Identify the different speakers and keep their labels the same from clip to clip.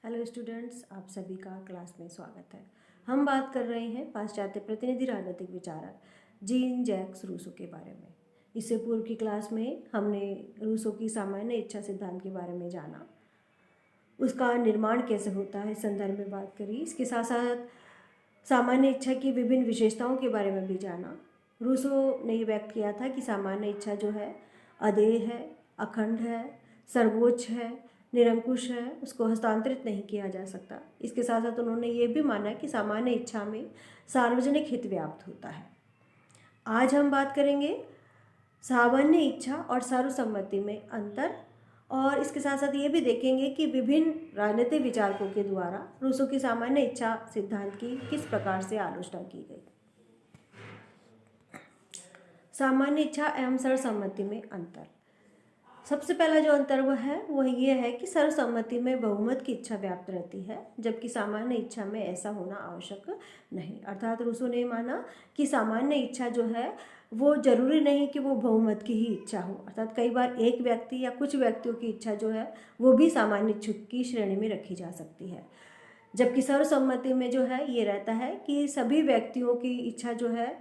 Speaker 1: Hello students, आप सभी का क्लास में स्वागत है। हम बात कर रहे हैं पाश्चात्य प्रतिनिधि राजनीतिक विचारक जीन जैक्स रूसो के बारे में। इससे पूर्व की क्लास में हमने रूसो की सामान्य इच्छा सिद्धांत के बारे में जाना, उसका निर्माण कैसे होता है इस संदर्भ में बात करी। इसके साथ साथ सामान्य इच्छा की विभिन्न विशेषताओं के बारे में भी जाना। रूसो ने व्यक्त किया था कि सामान्य इच्छा जो है अदेय है, अखंड है, सर्वोच्च है, निरंकुश है, उसको हस्तांतरित नहीं किया जा सकता। इसके साथ साथ उन्होंने ये भी माना कि सामान्य इच्छा में सार्वजनिक हित व्याप्त होता है। आज हम बात करेंगे सामान्य इच्छा और सर्वसम्मति में अंतर, और इसके साथ साथ ये भी देखेंगे कि विभिन्न राजनीतिक विचारकों के द्वारा रूसो की सामान्य इच्छा सिद्धांत की किस प्रकार से आलोचना की गई। सामान्य इच्छा एवं सर्वसम्मति में अंतर। सबसे पहला जो अंतर वह ये है कि सर्वसम्मति में बहुमत की इच्छा व्याप्त रहती है, जबकि सामान्य इच्छा में ऐसा होना आवश्यक नहीं। अर्थात रूसो ने माना कि सामान्य इच्छा जो है वो जरूरी नहीं कि वो बहुमत की ही इच्छा हो। अर्थात कई बार एक व्यक्ति या कुछ व्यक्तियों की इच्छा जो है वो भी सामान्य इच्छा की श्रेणी में रखी जा सकती है, जबकि सर्वसम्मति में जो है ये रहता है कि सभी व्यक्तियों की इच्छा जो है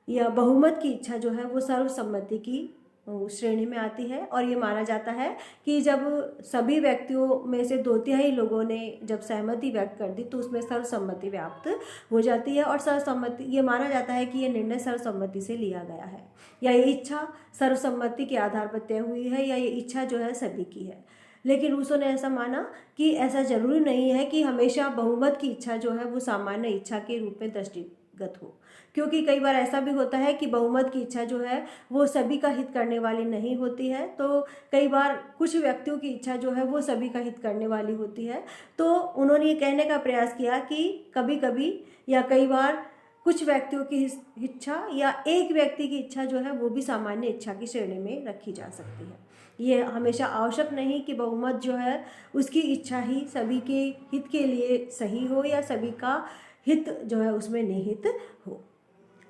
Speaker 1: या बहुमत की इच्छा जो है वो सर्वसम्मति की श्रेणी में आती है। और ये माना जाता है कि जब सभी व्यक्तियों में से 2/3 लोगों ने जब सहमति व्यक्त कर दी तो उसमें सर्वसम्मति व्याप्त हो जाती है, और सर्वसम्मति ये माना जाता है कि ये निर्णय सर्वसम्मति से लिया गया है, या ये इच्छा सर्वसम्मति के आधार पर तय हुई है, या ये इच्छा जो है सभी की है। लेकिन रूसो ने ऐसा माना कि ऐसा जरूरी नहीं है कि हमेशा बहुमत की इच्छा जो है वो सामान्य इच्छा के रूप में दृष्टिगत हो, क्योंकि कई बार ऐसा भी होता है कि बहुमत की इच्छा जो है वो सभी का हित करने वाली नहीं होती है। तो कई बार कुछ व्यक्तियों की इच्छा जो है वो सभी का हित करने वाली होती है। तो उन्होंने ये कहने का प्रयास किया कि कभी कभी या कई बार कुछ व्यक्तियों की इच्छा या एक व्यक्ति की इच्छा जो है वो भी सामान्य इच्छा की श्रेणी में रखी जा सकती है। ये हमेशा आवश्यक नहीं कि बहुमत जो है उसकी इच्छा ही सभी के हित के लिए सही हो या सभी का हित जो है उसमें निहित हो।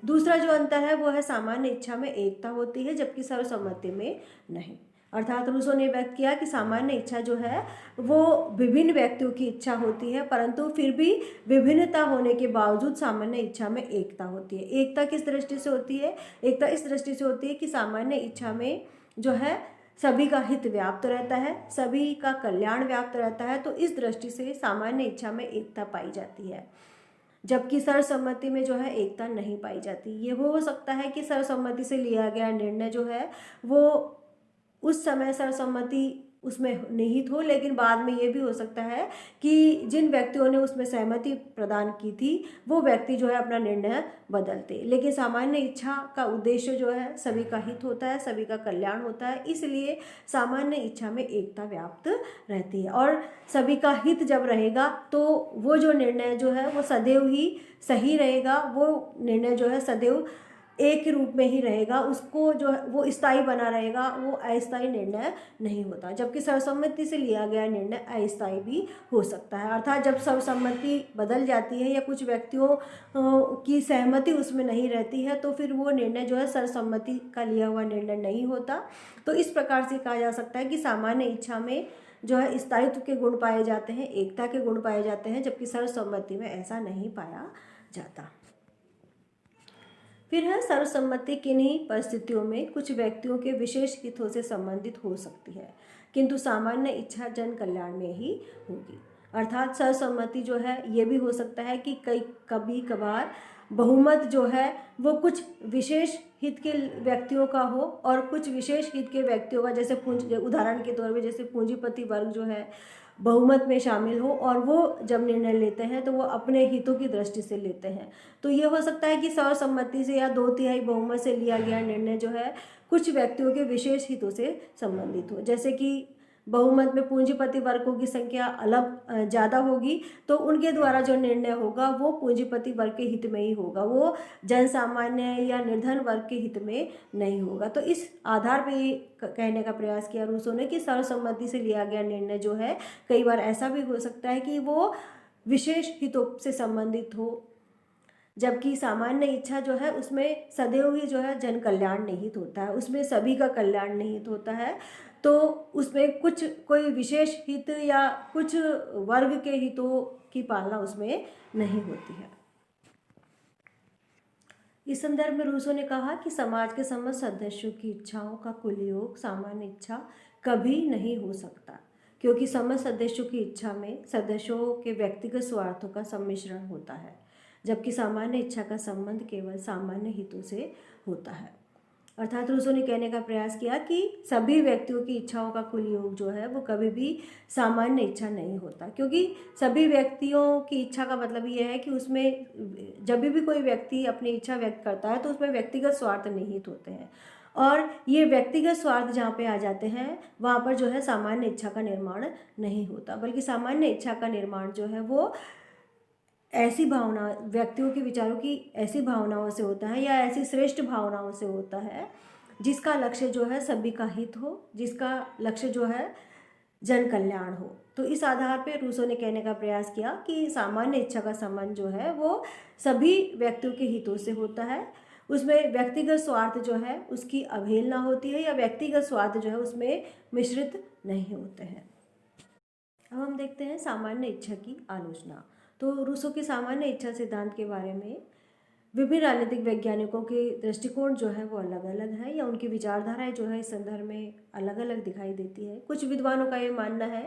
Speaker 1: दूसरा जो अंतर है वो है सामान्य इच्छा में एकता होती है, जबकि सर्वसम्मति में नहीं। अर्थात रूसो ने व्यक्त किया कि सामान्य इच्छा जो है वो विभिन्न व्यक्तियों की इच्छा होती है, परंतु फिर भी विभिन्नता होने के बावजूद सामान्य इच्छा में एकता होती है। एकता किस दृष्टि से होती है? एकता इस दृष्टि से होती है कि सामान्य इच्छा में जो है सभी का हित व्याप्त रहता है, सभी का कल्याण व्याप्त रहता है, तो इस दृष्टि से सामान्य इच्छा में एकता पाई जाती है, जबकि सर्वसम्मति में जो है एकता नहीं पाई जाती। ये हो सकता है कि सर्वसम्मति से लिया गया निर्णय जो है वो उस समय सर्वसम्मति उसमें निहित हो, लेकिन बाद में ये भी हो सकता है कि जिन व्यक्तियों ने उसमें सहमति प्रदान की थी वो व्यक्ति जो है अपना निर्णय बदलते। लेकिन सामान्य इच्छा का उद्देश्य जो है सभी का हित होता है, सभी का कल्याण होता है, इसलिए सामान्य इच्छा में एकता व्याप्त रहती है। और सभी का हित जब रहेगा तो वो जो निर्णय जो है वो सदैव ही सही रहेगा, वो निर्णय जो है सदैव एक रूप में ही रहेगा, उसको जो है वो स्थायी बना रहेगा, वो अस्थायी निर्णय नहीं होता। जबकि सर्वसम्मति से लिया गया निर्णय अस्थायी भी हो सकता है। अर्थात जब सर्वसम्मति बदल जाती है या कुछ व्यक्तियों की सहमति उसमें नहीं रहती है तो फिर वो निर्णय जो है सर्वसम्मति का लिया हुआ निर्णय नहीं होता। तो इस प्रकार से कहा जा सकता है कि सामान्य इच्छा में जो है स्थायित्व के गुण पाए जाते हैं, एकता के गुण पाए जाते हैं, जबकि सर्वसम्मति में ऐसा नहीं पाया जाता। फिर है सर्वसम्मति किन्हीं परिस्थितियों में कुछ व्यक्तियों के विशेष हितों से संबंधित हो सकती है, किंतु सामान्य इच्छा जन कल्याण में ही होगी। अर्थात सर्वसम्मति जो है ये भी हो सकता है कि कभी कभार बहुमत जो है वो कुछ विशेष हित के व्यक्तियों का हो और कुछ विशेष हित के व्यक्तियों का, जैसे उदाहरण के तौर पे जैसे पूंजीपति वर्ग जो है बहुमत में शामिल हो और वो जब निर्णय लेते हैं तो वो अपने हितों की दृष्टि से लेते हैं। तो ये हो सकता है कि सर्वसम्मति से या 2/3 बहुमत से लिया गया निर्णय जो है कुछ व्यक्तियों के विशेष हितों से संबंधित हो। जैसे कि बहुमत में पूंजीपति वर्गों की संख्या अलग ज़्यादा होगी तो उनके द्वारा जो निर्णय होगा वो पूंजीपति वर्ग के हित में ही होगा, वो जन सामान्य या निर्धन वर्ग के हित में नहीं होगा। तो इस आधार पर ये कहने का प्रयास किया रूसो ने कि सर्वसम्मति से लिया गया निर्णय जो है कई बार ऐसा भी हो सकता है कि वो विशेष हितों से संबंधित हो, जबकि सामान्य इच्छा जो है उसमें सदैव ही जो है जन कल्याण निहित होता है, उसमें सभी का कल्याण निहित होता है। तो उसमें कुछ कोई विशेष हित या कुछ वर्ग के हितों की पालना उसमें नहीं होती है। इस संदर्भ में रूसो ने कहा कि समाज के समस्त सदस्यों की इच्छाओं का कुल योग सामान्य इच्छा कभी नहीं हो सकता, क्योंकि समस्त सदस्यों की इच्छा में सदस्यों के व्यक्तिगत स्वार्थों का सम्मिश्रण होता है, जबकि सामान्य इच्छा का संबंध केवल सामान्य हितों से होता है। अर्थात रूसो ने कहने का प्रयास किया कि सभी व्यक्तियों की इच्छाओं का कुल योग जो है वो कभी भी सामान्य इच्छा नहीं होता, क्योंकि सभी व्यक्तियों की इच्छा का मतलब ये है कि उसमें जब भी कोई व्यक्ति अपनी इच्छा व्यक्त करता है तो उसमें व्यक्तिगत स्वार्थ निहित होते हैं, और ये व्यक्तिगत स्वार्थ जहाँ पे आ जाते हैं वहाँ पर जो है सामान्य इच्छा का निर्माण नहीं होता, बल्कि सामान्य इच्छा का निर्माण जो है वो ऐसी भावना, व्यक्तियों के विचारों की ऐसी भावनाओं से होता है या ऐसी श्रेष्ठ भावनाओं से होता है जिसका लक्ष्य जो है सभी का हित हो, जिसका लक्ष्य जो है जन कल्याण हो। तो इस आधार पर रूसो ने कहने का प्रयास किया कि सामान्य इच्छा का संबंध जो है वो सभी व्यक्तियों के हितों से होता है, उसमें व्यक्तिगत स्वार्थ जो है उसकी अवहेलना होती है या व्यक्तिगत स्वार्थ जो है उसमें मिश्रित नहीं होते हैं। अब हम देखते हैं सामान्य इच्छा की आलोचना। तो रूसो के सामान्य इच्छा सिद्धांत के बारे में विभिन्न राजनीतिक वैज्ञानिकों के दृष्टिकोण जो है वो अलग अलग है, या उनकी विचारधाराएं जो है इस संदर्भ में अलग अलग दिखाई देती है। कुछ विद्वानों का ये मानना है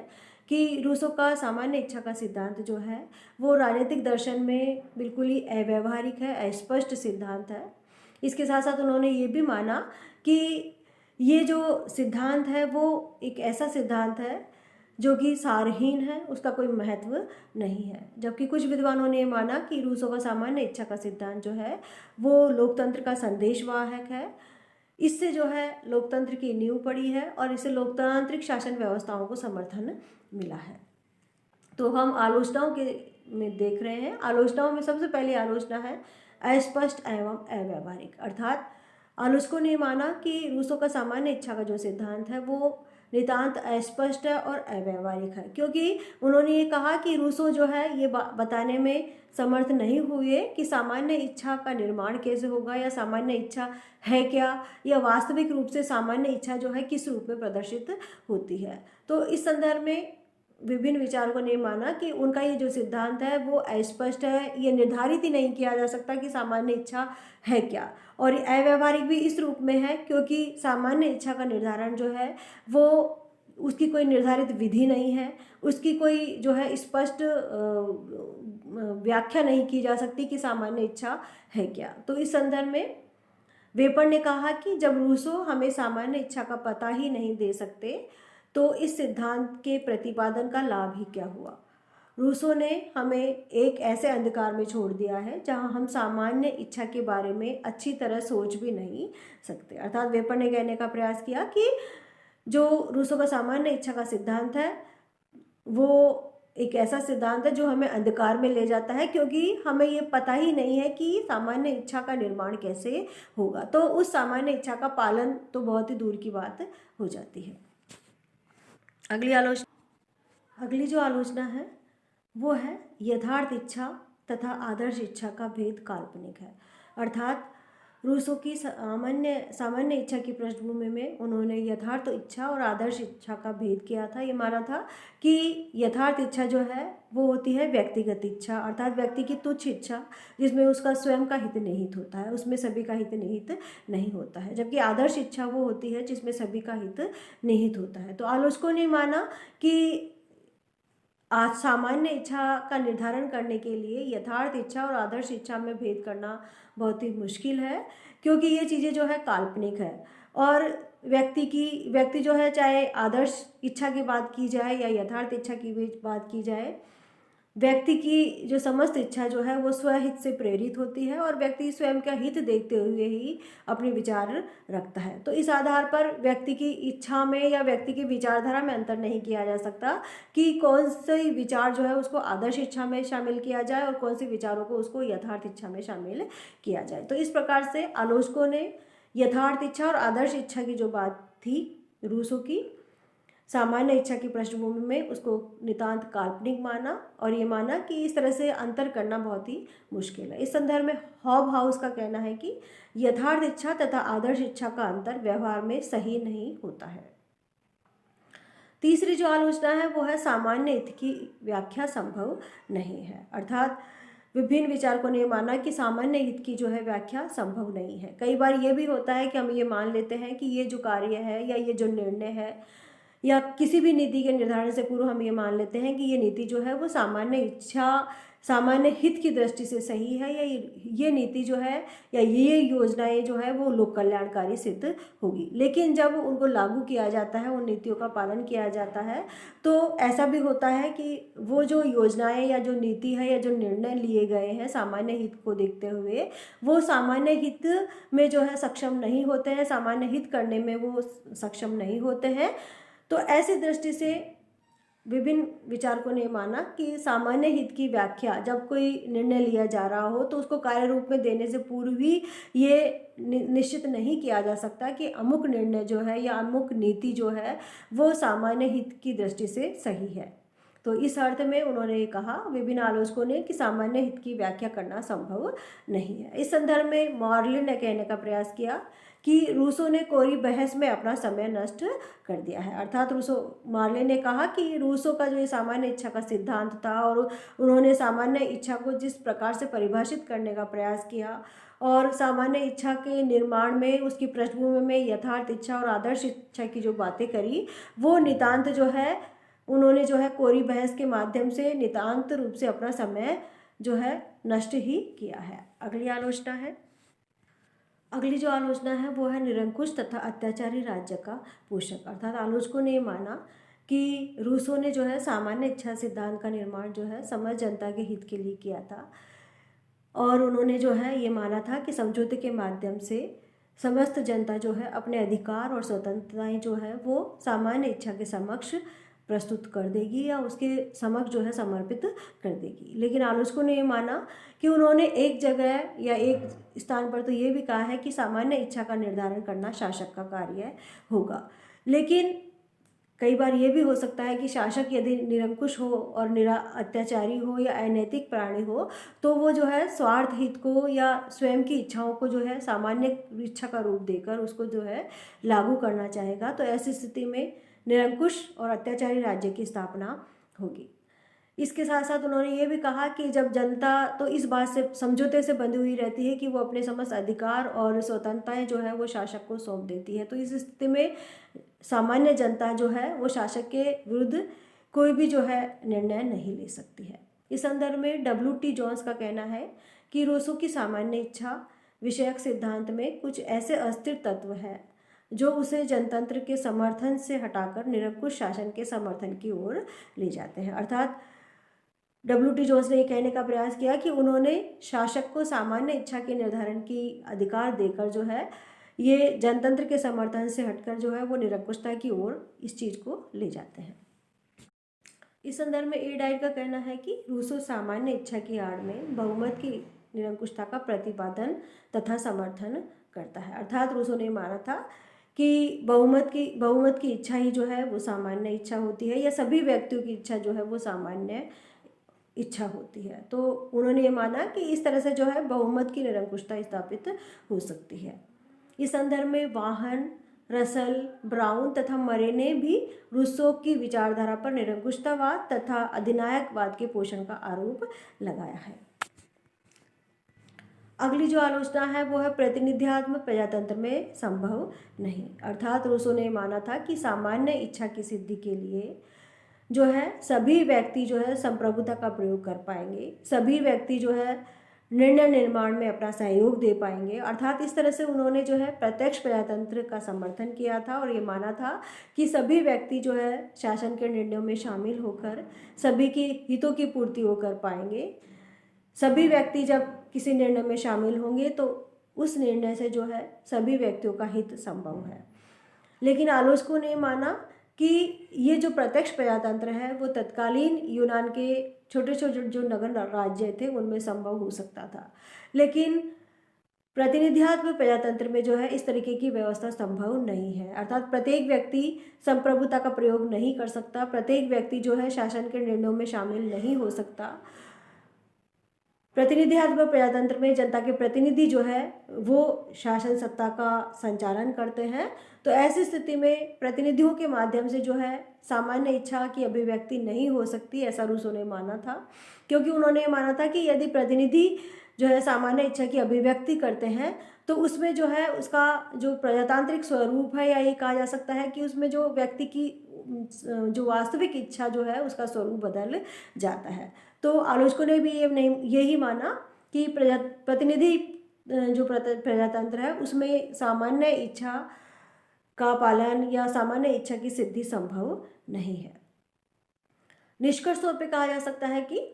Speaker 1: कि रूसो का सामान्य इच्छा का सिद्धांत जो है वो राजनीतिक दर्शन में बिल्कुल ही अव्यवहारिक है, अस्पष्ट सिद्धांत है। इसके साथ साथ उन्होंने ये भी माना कि ये जो सिद्धांत है वो एक ऐसा सिद्धांत है जो कि सारहीन है, उसका कोई महत्व नहीं है। जबकि कुछ विद्वानों ने माना कि रूसो का सामान्य इच्छा का सिद्धांत जो है वो लोकतंत्र का संदेशवाहक है, इससे जो है लोकतंत्र की नींव पड़ी है और इससे लोकतांत्रिक शासन व्यवस्थाओं को समर्थन मिला है। तो हम आलोचनाओं के में देख रहे हैं। आलोचनाओं में सबसे पहली आलोचना है अस्पष्ट एवं अव्यावहारिक। अर्थात आलोचकों ने माना कि रूसो का सामान्य इच्छा का जो सिद्धांत है वो नितांत अस्पष्ट है और अव्यावहारिक है, क्योंकि उन्होंने ये कहा कि रूसो जो है ये बताने में समर्थ नहीं हुए कि सामान्य इच्छा का निर्माण कैसे होगा, या सामान्य इच्छा है क्या, या वास्तविक रूप से सामान्य इच्छा जो है किस रूप में प्रदर्शित होती है। तो इस संदर्भ में विभिन्न विचारकों ने माना कि उनका ये जो सिद्धांत है वो अस्पष्ट है, ये निर्धारित ही नहीं किया जा सकता कि सामान्य इच्छा है क्या, और अव्यावहारिक भी इस रूप में है क्योंकि सामान्य इच्छा का निर्धारण जो है वो उसकी कोई निर्धारित विधि नहीं है, उसकी कोई जो है स्पष्ट व्याख्या नहीं की जा सकती कि सामान्य इच्छा है क्या। तो इस संदर्भ में वेपर ने कहा कि जब रूसो हमें सामान्य इच्छा का पता ही नहीं दे सकते तो इस सिद्धांत के प्रतिपादन का लाभ ही क्या हुआ। रूसो ने हमें एक ऐसे अंधकार में छोड़ दिया है जहां हम सामान्य इच्छा के बारे में अच्छी तरह सोच भी नहीं सकते। अर्थात वेपर ने कहने का प्रयास किया कि जो रूसो का सामान्य इच्छा का सिद्धांत है वो एक ऐसा सिद्धांत है जो हमें अंधकार में ले जाता है, क्योंकि हमें ये पता ही नहीं है कि सामान्य इच्छा का निर्माण कैसे होगा। तो उस सामान्य इच्छा का पालन तो बहुत ही दूर की बात हो जाती है। अगली जो आलोचना है वो है यथार्थ इच्छा तथा आदर्श इच्छा का भेद काल्पनिक है। अर्थात रूसो की सामान्य इच्छा की पृष्ठभूमि में उन्होंने यथार्थ इच्छा और आदर्श इच्छा का भेद किया था। ये माना था कि यथार्थ इच्छा जो है वो होती है व्यक्तिगत इच्छा, अर्थात व्यक्ति की तुच्छ इच्छा जिसमें उसका स्वयं का हित निहित होता है, उसमें सभी का हित निहित नहीं होता है। जबकि आदर्श इच्छा वो होती है जिसमें सभी का हित निहित होता है। तो आलोचकों ने माना कि आज सामान्य इच्छा का निर्धारण करने के लिए यथार्थ इच्छा और आदर्श इच्छा में भेद करना बहुत ही मुश्किल है, क्योंकि ये चीज़ें जो है काल्पनिक है, और व्यक्ति जो है चाहे आदर्श इच्छा की बात की जाए या यथार्थ इच्छा की भी बात की जाए, व्यक्ति की जो समस्त इच्छा जो है वो स्वहित से प्रेरित होती है और व्यक्ति स्वयं का हित देखते हुए ही अपने विचार रखता है। तो इस आधार पर व्यक्ति की इच्छा में या व्यक्ति की विचारधारा में अंतर नहीं किया जा सकता कि कौन से विचार जो है उसको आदर्श इच्छा में शामिल किया जाए और कौन से विचारों को उसको यथार्थ इच्छा में शामिल किया जाए। तो इस प्रकार से आलोचकों ने यथार्थ इच्छा और आदर्श इच्छा की जो बात थी रूसो की सामान्य इच्छा की पृष्ठभूमि में उसको नितांत काल्पनिक माना, और ये माना कि इस तरह से अंतर करना बहुत ही मुश्किल है। इस संदर्भ में हॉबहाउस का कहना है कि यथार्थ इच्छा तथा आदर्श इच्छा का अंतर व्यवहार में सही नहीं होता है। तीसरी जो आलोचना है वो है सामान्य हित की व्याख्या संभव नहीं है। अर्थात विभिन्न विचारकों ने माना कि सामान्य हित की जो है व्याख्या संभव नहीं है। कई बार ये भी होता है कि हम ये मान लेते हैं कि ये जो कार्य है या ये जो निर्णय है या किसी भी नीति के निर्धारण से पूर्व हम ये मान लेते हैं कि ये नीति जो है वो सामान्य हित की दृष्टि से सही है, या ये नीति जो है या ये योजनाएं जो है वो लोक कल्याणकारी सिद्ध होगी। लेकिन जब उनको लागू किया जाता है, उन नीतियों का पालन किया जाता है, तो ऐसा भी होता है कि वो जो योजनाएं या जो नीति है या जो निर्णय लिए गए हैं सामान्य हित को देखते हुए, वो सामान्य हित में जो है सक्षम नहीं होते हैं, सामान्य हित करने में वो सक्षम नहीं होते हैं। तो ऐसी दृष्टि से विभिन्न विचारकों ने माना कि सामान्य हित की व्याख्या जब कोई निर्णय लिया जा रहा हो तो उसको कार्य रूप में देने से पूर्व ही ये निश्चित नहीं किया जा सकता कि अमुक निर्णय जो है या अमुक नीति जो है वो सामान्य हित की दृष्टि से सही है। तो इस अर्थ में उन्होंने ये कहा, विभिन्न आलोचकों ने, कि सामान्य हित की व्याख्या करना संभव नहीं है। इस संदर्भ में मॉर्ले ने कहने का प्रयास किया कि रूसो ने कोरी बहस में अपना समय नष्ट कर दिया है। अर्थात मॉर्ले ने कहा कि रूसो का जो ये सामान्य इच्छा का सिद्धांत था और उन्होंने सामान्य इच्छा को जिस प्रकार से परिभाषित करने का प्रयास किया और सामान्य इच्छा के निर्माण में उसकी पृष्ठभूमि में यथार्थ इच्छा और आदर्श इच्छा की जो बातें करी, वो नितांत जो है उन्होंने जो है कोरी बहस के माध्यम से नितांत रूप से अपना समय जो है नष्ट ही किया है। अगली जो आलोचना है वो है निरंकुश तथा अत्याचारी राज्य का पोषक। अर्थात आलोचकों ने माना कि रूसो ने जो है सामान्य इच्छा सिद्धांत का निर्माण जो है समस्त जनता के हित के लिए किया था और उन्होंने जो है ये माना था कि समझौते के माध्यम से समस्त जनता जो है अपने अधिकार और स्वतंत्रताएं जो है वो सामान्य इच्छा के समक्ष प्रस्तुत कर देगी या उसके समक्ष जो है समर्पित कर देगी। लेकिन आलोचकों ने ये माना कि उन्होंने एक जगह या एक स्थान पर तो ये भी कहा है कि सामान्य इच्छा का निर्धारण करना शासक का कार्य होगा। लेकिन कई बार ये भी हो सकता है कि शासक यदि निरंकुश हो और अत्याचारी हो या अनैतिक प्राणी हो तो वो जो है स्वार्थ हित को या स्वयं की इच्छाओं को जो है सामान्य इच्छा का रूप देकर उसको जो है लागू करना चाहेगा। तो ऐसी स्थिति में निरंकुश और अत्याचारी राज्य की स्थापना होगी। इसके साथ साथ उन्होंने ये भी कहा कि जब जनता तो इस बात से समझौते से बंधी हुई रहती है कि वो अपने समस्त अधिकार और स्वतंत्रताएं जो है वो शासक को सौंप देती है, तो इस स्थिति में सामान्य जनता जो है वो शासक के विरुद्ध कोई भी जो है निर्णय नहीं ले सकती है। इस संदर्भ में W.T. जोन्स का कहना है कि रूसो की सामान्य इच्छा विषयक सिद्धांत में कुछ ऐसे अस्थिर तत्व है जो उसे जनतंत्र के समर्थन से हटाकर निरंकुश शासन के समर्थन की ओर ले जाते हैं। अर्थात W.T. जोन्स ने ये कहने का प्रयास किया कि उन्होंने शासक को सामान्य इच्छा के निर्धारण की अधिकार देकर जो है ये जनतंत्र के समर्थन से हटकर जो है वो निरंकुशता की ओर इस चीज़ को ले जाते हैं। इस संदर्भ में ए डाइट का कहना है कि रूसो सामान्य इच्छा की आड़ में बहुमत की निरंकुशता का प्रतिपादन तथा समर्थन करता है। अर्थात रूसो ने माना था कि बहुमत की इच्छा ही जो है वो सामान्य इच्छा होती है या सभी व्यक्तियों की इच्छा जो है वो सामान्य इच्छा होती है। तो उन्होंने ये माना कि इस तरह से जो है बहुमत की निरंकुशता स्थापित हो सकती है। इस संदर्भ में वाहन, रसल, ब्राउन तथा मरे ने भी रूसो की विचारधारा पर निरंकुशतावाद तथा अधिनायकवाद के पोषण का आरोप लगाया है। अगली जो आलोचना है वो है प्रतिनिध्यात्मक प्रजातंत्र में संभव नहीं। अर्थात रूसो ने माना था कि सामान्य इच्छा की सिद्धि के लिए जो है सभी व्यक्ति जो है संप्रभुता का प्रयोग कर पाएंगे, सभी व्यक्ति जो है निर्णय निर्माण में अपना सहयोग दे पाएंगे। अर्थात इस तरह से उन्होंने जो है प्रत्यक्ष प्रजातंत्र का समर्थन किया था और ये माना था कि सभी व्यक्ति जो है शासन के निर्णयों में शामिल होकर सभी की हितों की पूर्ति वो कर पाएंगे। सभी व्यक्ति जब किसी निर्णय में शामिल होंगे तो उस निर्णय से जो है सभी व्यक्तियों का हित संभव है। लेकिन आलोचकों ने माना कि ये जो प्रत्यक्ष प्रजातंत्र है वो तत्कालीन यूनान के छोटे छोटे जो नगर राज्य थे उनमें संभव हो सकता था, लेकिन प्रतिनिध्यात्मक प्रजातंत्र में जो है इस तरीके की व्यवस्था संभव नहीं है। अर्थात प्रत्येक व्यक्ति संप्रभुता का प्रयोग नहीं कर सकता, प्रत्येक व्यक्ति जो है शासन के निर्णयों में शामिल नहीं हो सकता। प्रतिनिधित्व प्रजातंत्र में जनता के प्रतिनिधि जो है वो शासन सत्ता का संचालन करते हैं। तो ऐसी स्थिति में प्रतिनिधियों के माध्यम से जो है सामान्य इच्छा की अभिव्यक्ति नहीं हो सकती, ऐसा रूसो ने माना था। क्योंकि उन्होंने माना था कि यदि प्रतिनिधि जो है सामान्य इच्छा की अभिव्यक्ति करते हैं तो उसमें जो है उसका जो प्रजातांत्रिक स्वरूप है, या ये कहा जा सकता है कि उसमें जो व्यक्ति की जो वास्तविक इच्छा जो है उसका स्वरूप बदल जाता है। तो आलोचकों ने भी यही माना कि प्रतिनिधि जो प्रजातंत्र है उसमें सामान्य इच्छा का पालन या सामान्य इच्छा की सिद्धि संभव नहीं है। निष्कर्ष तौर पे कहा जा सकता है कि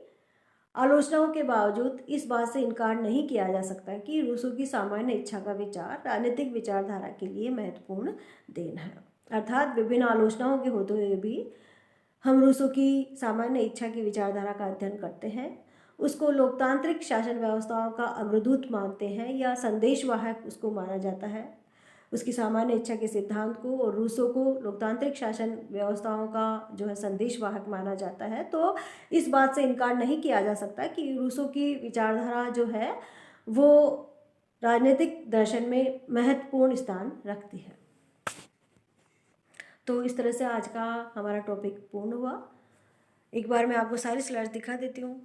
Speaker 1: आलोचनाओं के बावजूद इस बात से इनकार नहीं किया जा सकता कि रूसो की सामान्य इच्छा का विचार राजनीतिक विचारधारा के लिए महत्वपूर्ण देन है। अर्थात विभिन्न आलोचनाओं के होते हुए भी हम रूसो की सामान्य इच्छा की विचारधारा का अध्ययन करते हैं, उसको लोकतांत्रिक शासन व्यवस्थाओं का अग्रदूत मानते हैं या संदेशवाहक उसको माना जाता है, उसकी सामान्य इच्छा के सिद्धांत को, और रूसो को लोकतांत्रिक शासन व्यवस्थाओं का जो है संदेशवाहक माना जाता है। तो इस बात से इनकार नहीं किया जा सकता कि रूसो की विचारधारा जो है वो राजनीतिक दर्शन में महत्वपूर्ण स्थान रखती है। तो इस तरह से आज का हमारा टॉपिक पूर्ण हुआ। एक बार मैं आपको सारी स्लाइड्स दिखा देती हूँ।